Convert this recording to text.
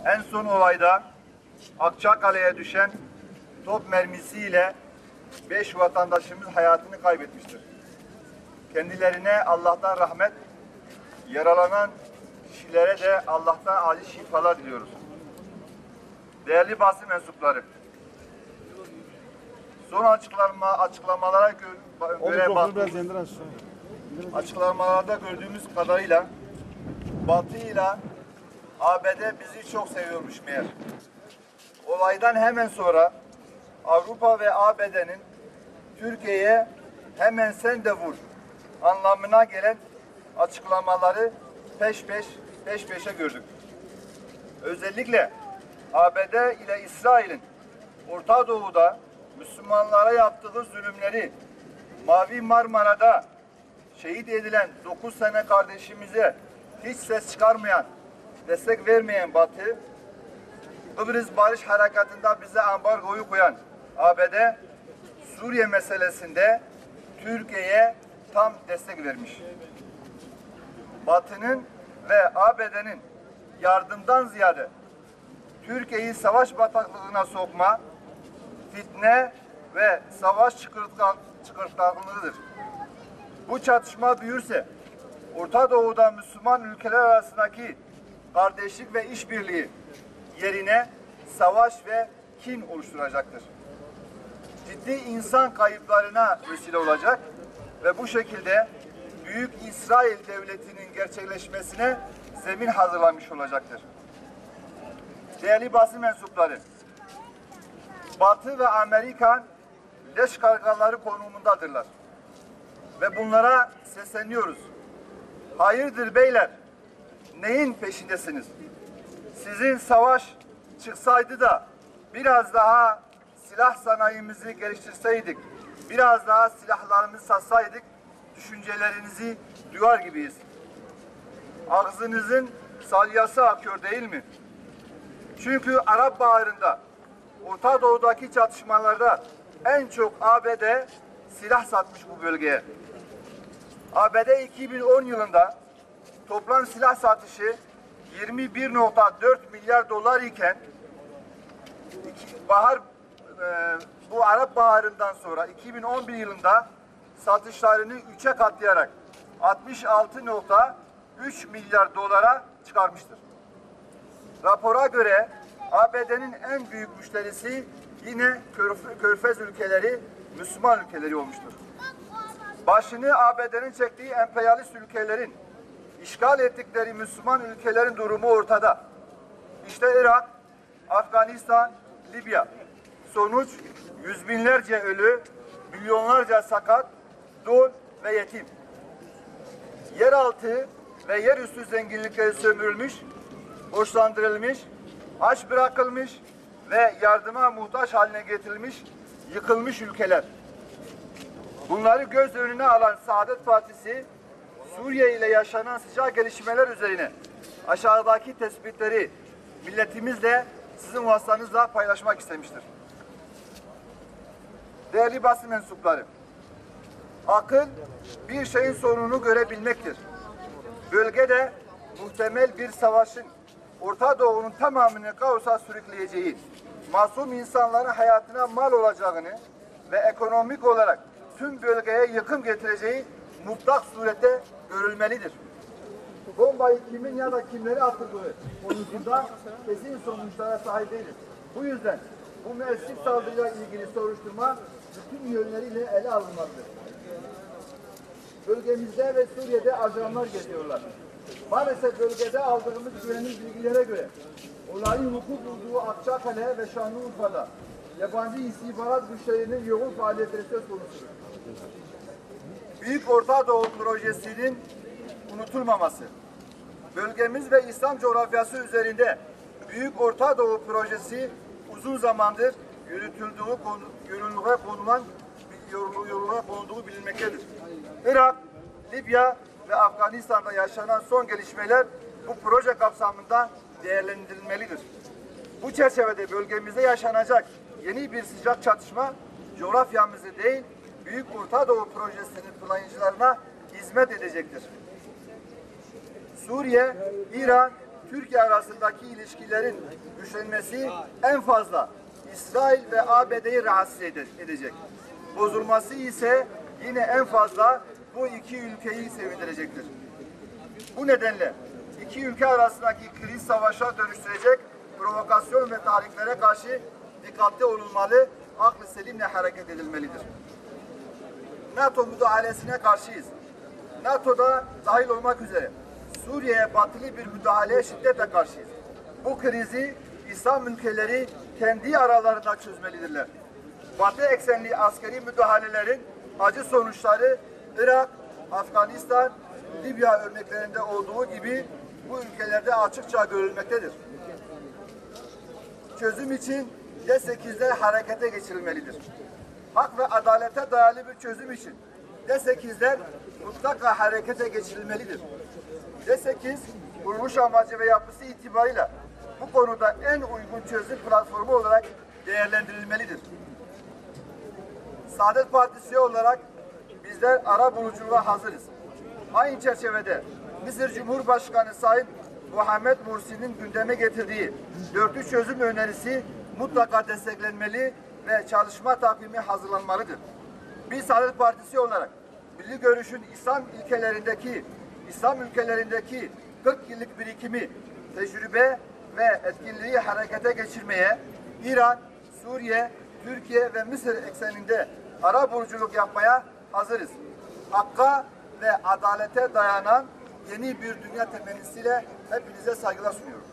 En son olayda Akçakale'ye düşen top mermisiyle 5 vatandaşımız hayatını kaybetmiştir. Kendilerine Allah'tan rahmet, yaralanan kişilere de Allah'tan acil şifalar diliyoruz. Değerli basın mensupları, son açıklamalara göre açıklamalarda gördüğümüz kadarıyla Batı ile ABD bizi çok seviyormuş meğer. Olaydan hemen sonra Avrupa ve ABD'nin Türkiye'ye hemen sen de vur anlamına gelen açıklamaları peş peşe gördük. Özellikle ABD ile İsrail'in Orta Doğu'da Müslümanlara yaptığı zulümleri, Mavi Marmara'da şehit edilen 9 tane kardeşimize hiç ses çıkarmayan, destek vermeyen Batı, Kıbrıs Barış Harekatı'nda bize ambargoyu koyan ABD, Suriye meselesinde Türkiye'ye tam destek vermiş. Batı'nın ve ABD'nin yardımdan ziyade Türkiye'yi savaş bataklığına sokma, fitne ve savaş çıkartılığıdır. Bu çatışma büyürse Orta Doğu'da Müslüman ülkeler arasındaki kardeşlik ve işbirliği yerine savaş ve kin oluşturacaktır. Ciddi insan kayıplarına vesile olacak ve bu şekilde Büyük İsrail Devleti'nin gerçekleşmesine zemin hazırlanmış olacaktır. Değerli basın mensupları, Batı ve Amerika leş kargaları konumundadırlar. Ve bunlara sesleniyoruz. Hayırdır beyler? Neyin peşindesiniz? Sizin savaş çıksaydı da biraz daha silah sanayimizi geliştirseydik, biraz daha silahlarımızı satsaydık, düşüncelerinizi duyar gibiyiz. Ağzınızın salyası akıyor değil mi? Çünkü Arap Baharı'nda, Orta Doğu'daki çatışmalarda en çok ABD silah satmış bu bölgeye. ABD 2010 yılında toplam silah satışı 21,4 milyar dolar iken bu Arap Baharı'ndan sonra 2011 yılında satışlarını 3'e katlayarak 66,3 milyar dolara çıkarmıştır. Rapora göre ABD'nin en büyük müşterisi yine Körfez ülkeleri, Müslüman ülkeleri olmuştur. Başını ABD'nin çektiği emperyalist ülkelerin, işgal ettikleri Müslüman ülkelerin durumu ortada. İşte Irak, Afganistan, Libya. Sonuç yüz binlerce ölü, milyonlarca sakat, dul ve yetim. Yeraltı ve yerüstü zenginlikleri sömürülmüş, borçlandırılmış, aç bırakılmış ve yardıma muhtaç haline getirilmiş, yıkılmış ülkeler. Bunları göz önüne alan Saadet Partisi, Suriye ile yaşanan sıcak gelişmeler üzerine aşağıdaki tespitleri milletimizle sizin vasıtanızla paylaşmak istemiştir. Değerli basın mensupları, akıl bir şeyin sonunu görebilmektir. Bölgede muhtemel bir savaşın Orta Doğu'nun tamamını kaosa sürükleyeceği, masum insanların hayatına mal olacağını ve ekonomik olarak tüm bölgeye yıkım getireceği mutlak surette görülmelidir. Bombayı kimin ya da kimleri atıldığı konusunda kesin sonuçlara sahip değiliz. Bu yüzden bu müessif saldırıyla ilgili soruşturma bütün yönleriyle ele alınmalıdır. Bölgemizde ve Suriye'de ajanlar geziyorlar. Maalesef bölgede aldığımız güvenilir bilgilere göre olayın vuku bulduğu Akçakale ve Şanlıurfa'da yabancı istihbarat güçlerinin yoğun faaliyetleri söz konusudur. Büyük Orta Doğu Projesi'nin unutulmaması, bölgemiz ve İslam coğrafyası üzerinde Büyük Orta Doğu Projesi uzun zamandır yürürlüğe konulduğu bilinmektedir. Irak, Libya ve Afganistan'da yaşanan son gelişmeler bu proje kapsamında değerlendirilmelidir. Bu çerçevede bölgemizde yaşanacak yeni bir sıcak çatışma coğrafyamızı değil, Büyük Orta Doğu Projesi'nin planlayıcılarına hizmet edecektir. Suriye, İran Türkiye arasındaki ilişkilerin güçlenmesi en fazla İsrail ve ABD'yi rahatsız edecek. Bozulması ise yine en fazla bu iki ülkeyi sevindirecektir. Bu nedenle iki ülke arasındaki kriz savaşa dönüştürecek provokasyon ve tahriklere karşı dikkatli olunmalı, aklı selimle hareket edilmelidir. NATO müdahalesine karşıyız. NATO'da dahil olmak üzere Suriye'ye batılı bir müdahaleye şiddetle karşıyız. Bu krizi İslam ülkeleri kendi aralarında çözmelidirler. Batı eksenli askeri müdahalelerin acı sonuçları Irak, Afganistan, Libya örneklerinde olduğu gibi bu ülkelerde açıkça görülmektedir. Çözüm için D8'ler harekete geçirilmelidir. Hak ve adalete dayalı bir çözüm için D8'ler mutlaka harekete geçirilmelidir. D8, kuruluş amacı ve yapısı itibarıyla bu konuda en uygun çözüm platformu olarak değerlendirilmelidir. Saadet Partisi olarak bizler ara buluculuğa hazırız. Aynı çerçevede Mısır Cumhurbaşkanı Sayın Muhammed Mursi'nin gündeme getirdiği dörtlü çözüm önerisi mutlaka desteklenmeli ve çalışma takvimi hazırlanmalıdır. Biz Saadet Partisi olarak Milli Görüş'ün İslam ülkelerindeki 40 yıllık birikimi, tecrübe ve etkinliği harekete geçirmeye, İran, Suriye, Türkiye ve Mısır ekseninde ara buluculuk yapmaya hazırız. Hakka ve adalete dayanan yeni bir dünya temennisiyle hepinize saygılar sunuyorum.